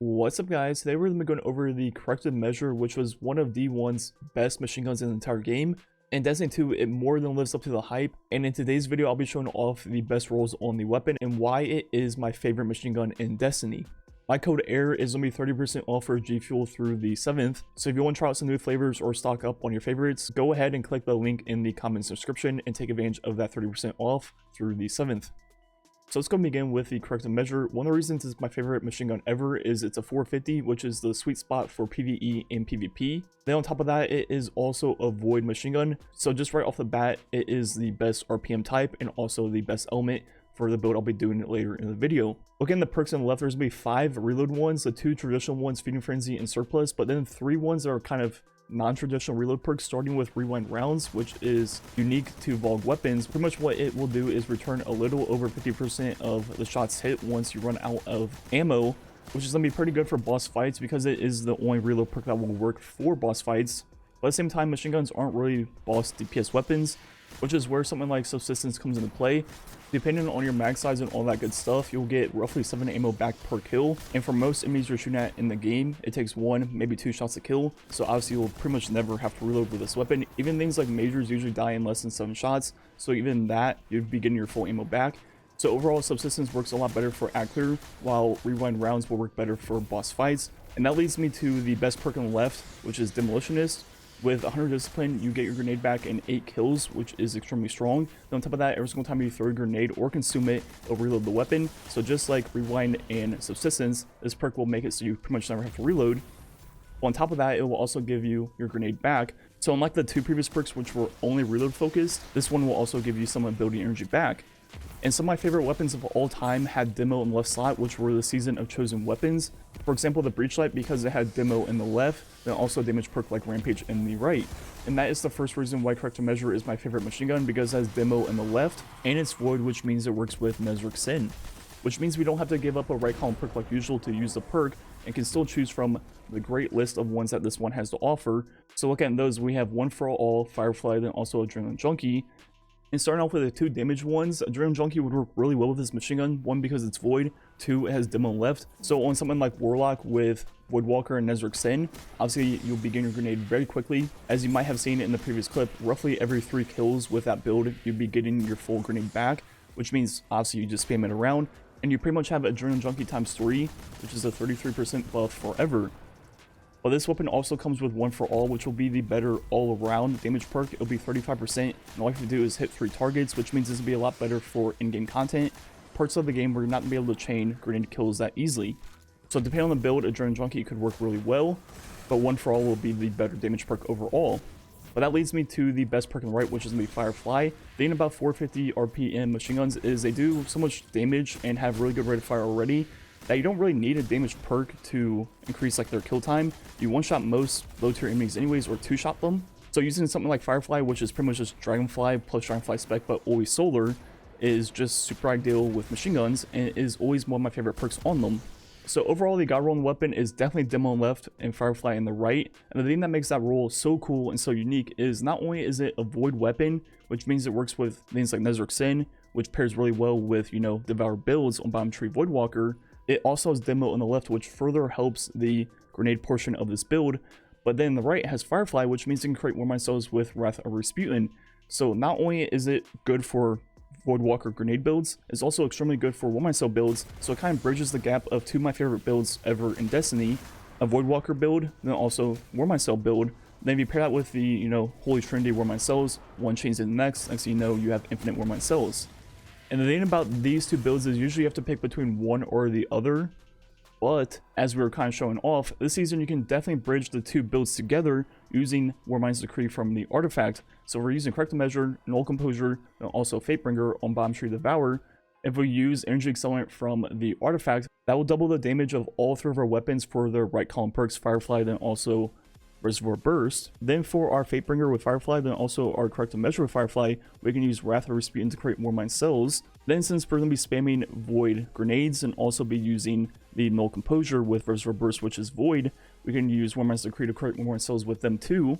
What's up, guys? Today we're going to be going over the Corrective measure, which was one of D1's best machine guns in the entire game. In Destiny 2, it more than lives up to the hype, and in today's video I'll be showing off the best rolls on the weapon and why it is my favorite machine gun in Destiny. My code AIR is going to be 30% off for G Fuel through the 7th, so if you want to try out some new flavors or stock up on your favorites, go ahead and click the link in the comments description and take advantage of that 30% off through the 7th. So let's go begin with the Corrective measure. One of the reasons it's my favorite machine gun ever is it's a 450, which is the sweet spot for PvE and PvP. Then on top of that, it is also a void machine gun. So just right off the bat, it is the best RPM type and also the best element for the build I'll be doing later in the video. Looking at the perks on the left, there's going to be 5 reload ones, the 2 traditional ones, Feeding Frenzy and Surplus, but then 3 ones that are kind of non-traditional reload perks, starting with Rewind Rounds, which is unique to Vogue weapons. Pretty much what it will do is return a little over 50% of the shots hit once you run out of ammo, which is going to be pretty good for boss fights because it is the only reload perk that will work for boss fights. But at the same time, machine guns aren't really boss DPS weapons, which is where something like subsistence comes into play. Depending on your mag size and all that good stuff, you'll get roughly 7 ammo back per kill, and for most enemies you're shooting at in the game, it takes 1, maybe 2 shots to kill, so obviously you'll pretty much never have to reload with this weapon. Even things like majors usually die in less than 7 shots, so even that, you'd be getting your full ammo back. So overall, subsistence works a lot better for ad clear, while rewind rounds will work better for boss fights. And that leads me to the best perk on the left, which is Demolitionist. With 100 discipline, you get your grenade back in 8 kills, which is extremely strong. Then on top of that, every single time you throw a grenade or consume it, it'll reload the weapon. So just like Rewind and Subsistence, this perk will make it so you pretty much never have to reload. On top of that, it will also give you your grenade back. So unlike the 2 previous perks, which were only reload focused, this one will also give you some ability energy back. And some of my favorite weapons of all time had demo in the left slot, which were the Season of Chosen Weapons. For example, the Breachlight, because it had demo in the left, then also damage perk like Rampage in the right. And that is the first reason why Corrective measure is my favorite machine gun, because it has demo in the left, and it's void, which means it works with Nezric Sin. Which means we don't have to give up a right column perk like usual to use the perk, and can still choose from the great list of ones that this one has to offer. So look at those, we have One for All, Firefly, then also Adrenaline Junkie. And starting off with the 2 damage ones, Adrenaline Junkie would work really well with this machine gun. 1, because it's void, 2, it has demo left. So on something like Warlock with Voidwalker and Nezric Sin, obviously you'll be getting your grenade very quickly. As you might have seen in the previous clip, roughly every 3 kills with that build, you'll be getting your full grenade back, which means obviously you just spam it around, and you pretty much have Adrenaline Junkie times 3, which is a 33% buff forever. But this weapon also comes with One for All, which will be the better all-around damage perk. It'll be 35%, and all you have to do is hit 3 targets, which means this will be a lot better for in-game content. Parts of the game where you're not going to be able to chain grenade kills that easily. So depending on the build, Adrenaline Junkie could work really well, but One for All will be the better damage perk overall. But that leads me to the best perk on the right, which is going to be Firefly. The thing about 450 RPM machine guns is they do so much damage and have really good rate of fire already, that you don't really need a damage perk to increase like their kill time. You one-shot most low-tier enemies anyways, or 2-shot them. So using something like Firefly, which is pretty much just Dragonfly plus Dragonfly spec but always solar, is just super ideal with machine guns, and it is always one of my favorite perks on them. So overall, the god roll on the weapon is definitely demo on the left and Firefly in the right. And the thing that makes that roll so cool and so unique is not only is it a void weapon, which means it works with things like Nezric Sin, which pairs really well with, Devour builds on Bottom Tree Voidwalker. It also has demo on the left, which further helps the grenade portion of this build. But then the right has Firefly, which means you can create Warmind Cells with Wrath of Rasputin. So not only is it good for Voidwalker grenade builds, it's also extremely good for Warmind Cell builds. So it kind of bridges the gap of 2 of my favorite builds ever in Destiny, a Voidwalker build, then also Warmind Cell build. Then if you pair that with the, Holy Trinity Warmind Cells, one chains to the next thing you know, you have infinite Warmind Cells. And the thing about these 2 builds is usually you have to pick between one or the other. But as we were kind of showing off, this season you can definitely bridge the 2 builds together using Warmind's Decree from the artifact. So we're using Corrective measure, Null Composure, and also Fatebringer on Bottom Tree Devour. If we use Energy Accelerant from the artifact, that will double the damage of all 3 of our weapons for their right column perks, Firefly, then also Reservoir Burst. Then for our Fatebringer with Firefly, then also our Corrective measure with Firefly, we can use Wrath of Rasputin to create Warmind Cells. Then since we're going to be spamming Void grenades and also be using the Null Composure with Reservoir Burst, which is Void, we can use Warmind's Decree to create Warmind Cells with them too.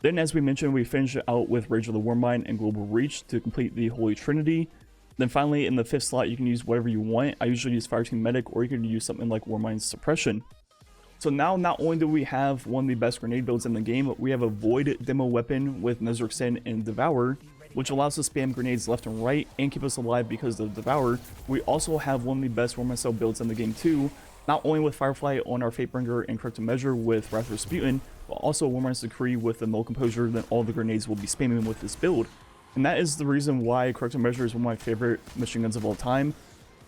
Then as we mentioned, we finish it out with Rage of the Warmind and Global Reach to complete the Holy Trinity. Then finally, in the 5th slot, you can use whatever you want. I usually use Fireteam Medic, or you could use something like Warmind's Suppression. So now, not only do we have one of the best grenade builds in the game, we have a Void demo weapon with Nether Extend and Devour, which allows us to spam grenades left and right and keep us alive because of Devour. We also have one of the best Warmind Cell builds in the game too, not only with Firefly on our Fatebringer and Corrective Measure with Wrath of Rasputin, but also Warmind's Decree with the Null Composure. Then all the grenades will be spamming with this build. And that is the reason why Corrective Measure is one of my favorite machine guns of all time,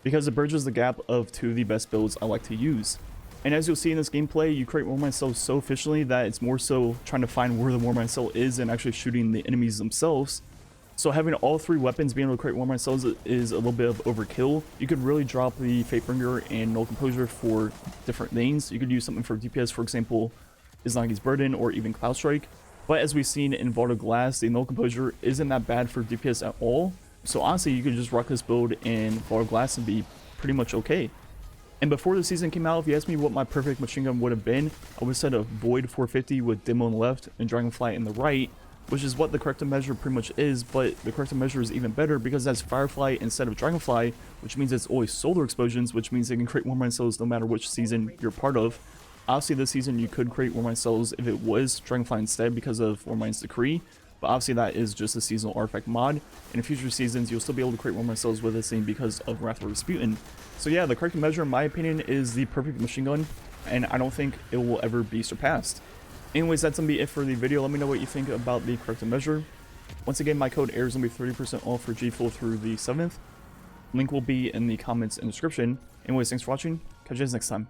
because it bridges the gap of two of the best builds I like to use. And as you'll see in this gameplay, you create Warmind Cells so efficiently that it's more so trying to find where the Warmind Cell is and actually shooting the enemies themselves. So having all 3 weapons being able to create Warmind Cells is a little bit of overkill. You could really drop the Fatebringer and Null Composure for different things. You could use something for DPS, for example, Izanagi's Burden or even Cloud Strike. But as we've seen in Vault of Glass, the Null Composure isn't that bad for DPS at all. So honestly, you could just rock this build in Vault of Glass and be pretty much okay. And before the season came out, if you asked me what my perfect machine gun would have been, I would have said a Void 450 with Demo on the left and Dragonfly in the right, which is what the Corrective Measure pretty much is, but the Corrective Measure is even better because it has Firefly instead of Dragonfly, which means it's always solar explosions, which means they can create Warmind Cells no matter which season you're part of. Obviously this season you could create Warmind Cells if it was Dragonfly instead because of Warmind's Decree, but obviously that is just a seasonal artifact mod. And in future seasons you'll still be able to create Warmind Cells with this thing because of Wrath of Rasputin. So yeah, the Corrective Measure in my opinion is the perfect machine gun, and I don't think it will ever be surpassed. Anyways, that's gonna be it for the video. Let me know what you think about the Corrective Measure. Once again, my code AIR is gonna be 30% off for G Fuel through the 7th. Link will be in the comments and description. Anyways, thanks for watching. Catch you guys next time.